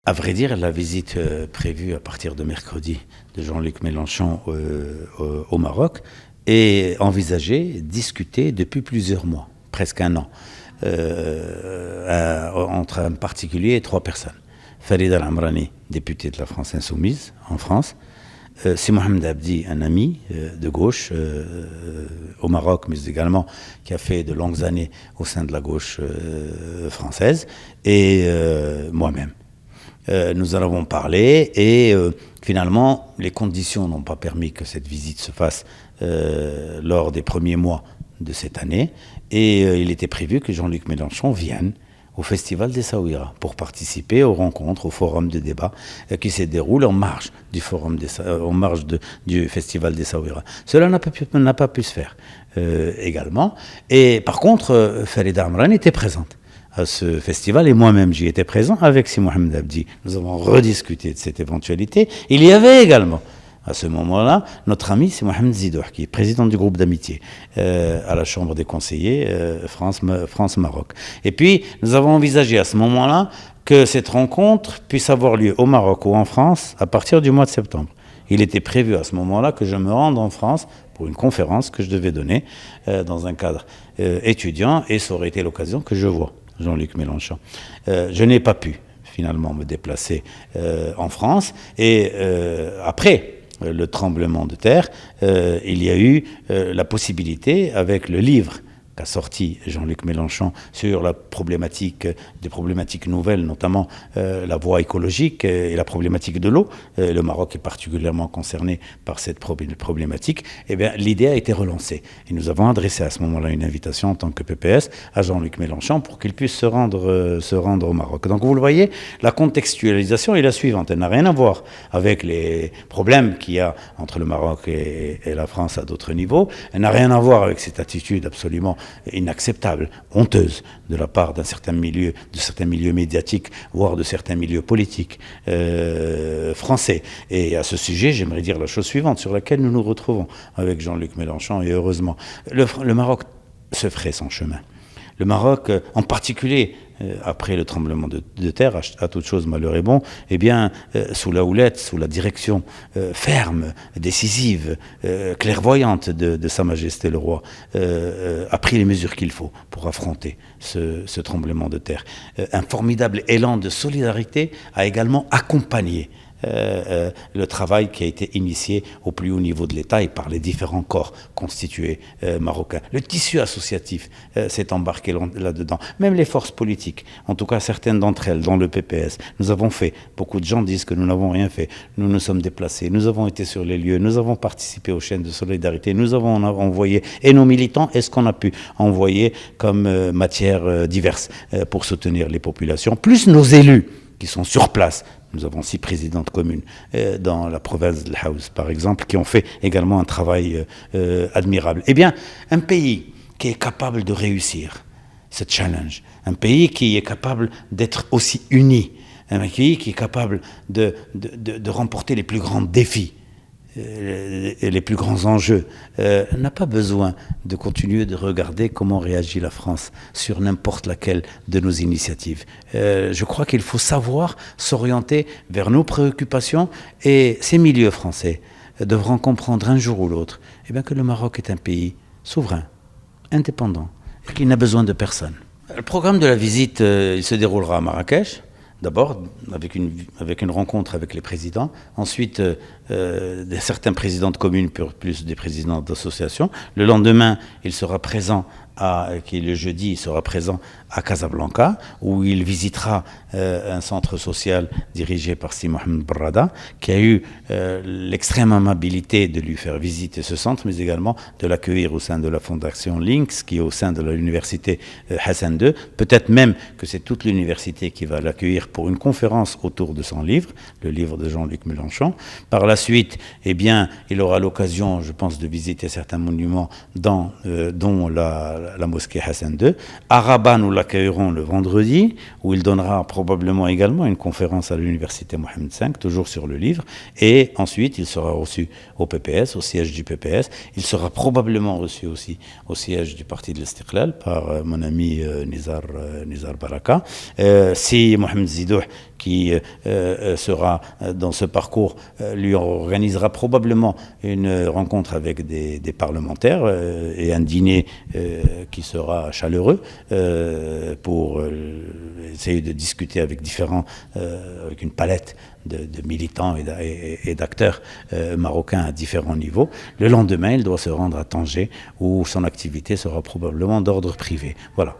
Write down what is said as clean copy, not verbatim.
À vrai dire, la visite prévue à partir de mercredi de Jean-Luc Mélenchon au Maroc est envisagée, discutée depuis plusieurs mois, presque un an, entre un particulier et trois personnes. Farid Al-Amrani, député de la France Insoumise en France, c'est Mohamed Abdi, un ami de gauche au Maroc, mais également qui a fait de longues années au sein de la gauche française, et moi-même. Nous en avons parlé et finalement, les conditions n'ont pas permis que cette visite se fasse lors des premiers mois de cette année. Et il était prévu que Jean-Luc Mélenchon vienne au Festival d'Essaouira pour participer aux rencontres, au forum de débat qui se déroule en marge du Festival d'Essaouira. Cela n'a pas pu se faire également. Et par contre, Farida Amran était présente à ce festival et moi-même j'y étais présent avec Si Mohamed Abdi. Nous avons rediscuté de cette éventualité. Il y avait également à ce moment-là notre ami Si Mohamed Zidour, qui est président du groupe d'amitié à la Chambre des conseillers France-Maroc. Et puis nous avons envisagé à ce moment-là que cette rencontre puisse avoir lieu au Maroc ou en France à partir du mois de septembre. Il était prévu à ce moment-là que je me rende en France pour une conférence que je devais donner dans un cadre étudiant, et ça aurait été l'occasion que je vois Jean-Luc Mélenchon. Je n'ai pas pu finalement me déplacer en France, et après le tremblement de terre, il y a eu la possibilité, avec le livre qu'a sorti Jean-Luc Mélenchon sur des problématiques nouvelles, notamment la voie écologique et la problématique de l'eau. Le Maroc est particulièrement concerné par cette problématique. Eh bien, l'idée a été relancée. Et nous avons adressé à ce moment-là une invitation en tant que PPS à Jean-Luc Mélenchon pour qu'il puisse se rendre au Maroc. Donc vous le voyez, la contextualisation est la suivante. Elle n'a rien à voir avec les problèmes qu'il y a entre le Maroc et la France à d'autres niveaux. Elle n'a rien à voir avec cette attitude absolument inacceptable, honteuse de la part de certains milieux médiatiques, voire de certains milieux politiques français. Et à ce sujet, j'aimerais dire la chose suivante, sur laquelle nous nous retrouvons avec Jean-Luc Mélenchon, et heureusement. Le Maroc se ferait son chemin. Le Maroc, en particulier après le tremblement de terre, à toute chose malheur est bon, eh bien, sous la houlette, sous la direction ferme, décisive, clairvoyante de Sa Majesté le Roi, a pris les mesures qu'il faut pour affronter ce tremblement de terre. Un formidable élan de solidarité a également accompagné le travail qui a été initié au plus haut niveau de l'État et par les différents corps constitués marocains. Le tissu associatif s'est embarqué là-dedans. Même les forces politiques, en tout cas certaines d'entre elles, dont le PPS, nous avons fait. Beaucoup de gens disent que nous n'avons rien fait. Nous nous sommes déplacés, nous avons été sur les lieux, nous avons participé aux chaînes de solidarité, nous avons envoyé, et nos militants, et ce qu'on a pu envoyer comme matières diverses pour soutenir les populations, plus nos élus qui sont sur place. Nous avons 6 présidentes communes dans la province de l'Haouz, par exemple, qui ont fait également un travail admirable. Eh bien, un pays qui est capable de réussir ce challenge, un pays qui est capable d'être aussi uni, un pays qui est capable de remporter les plus grands défis, les plus grands enjeux, n'a pas besoin de continuer de regarder comment réagit la France sur n'importe laquelle de nos initiatives. Je crois qu'il faut savoir s'orienter vers nos préoccupations, et ces milieux français devront comprendre un jour ou l'autre que le Maroc est un pays souverain, indépendant, et qu'il n'a besoin de personne. Le programme de la visite, il se déroulera à Marrakech. D'abord, avec une rencontre avec les présidents. Ensuite, certains présidents de communes, plus des présidents d'associations. Le lendemain, il sera présent, qui est le jeudi, il sera présent à Casablanca, où il visitera un centre social dirigé par Si Mohamed Barrada, qui a eu l'extrême amabilité de lui faire visiter ce centre, mais également de l'accueillir au sein de la fondation Links, qui est au sein de l'université Hassan II. Peut-être même que c'est toute l'université qui va l'accueillir pour une conférence autour de son livre, le livre de Jean-Luc Mélenchon. Par la suite, il aura l'occasion, je pense, de visiter certains monuments dont la la mosquée Hassan II. À Rabat, nous l'accueillerons le vendredi, où il donnera probablement également une conférence à l'université Mohammed V, toujours sur le livre. Et ensuite, il sera reçu au PPS, au siège du PPS. Il sera probablement reçu aussi au siège du Parti de l'Istiqlal par mon ami Nizar Baraka. Si Mohamed Zidouh, qui sera dans ce parcours, lui organisera probablement une rencontre avec des parlementaires et un dîner qui sera chaleureux pour essayer de discuter avec avec une palette de militants et d'acteurs marocains à différents niveaux. Le lendemain, il doit se rendre à Tanger où son activité sera probablement d'ordre privé. Voilà.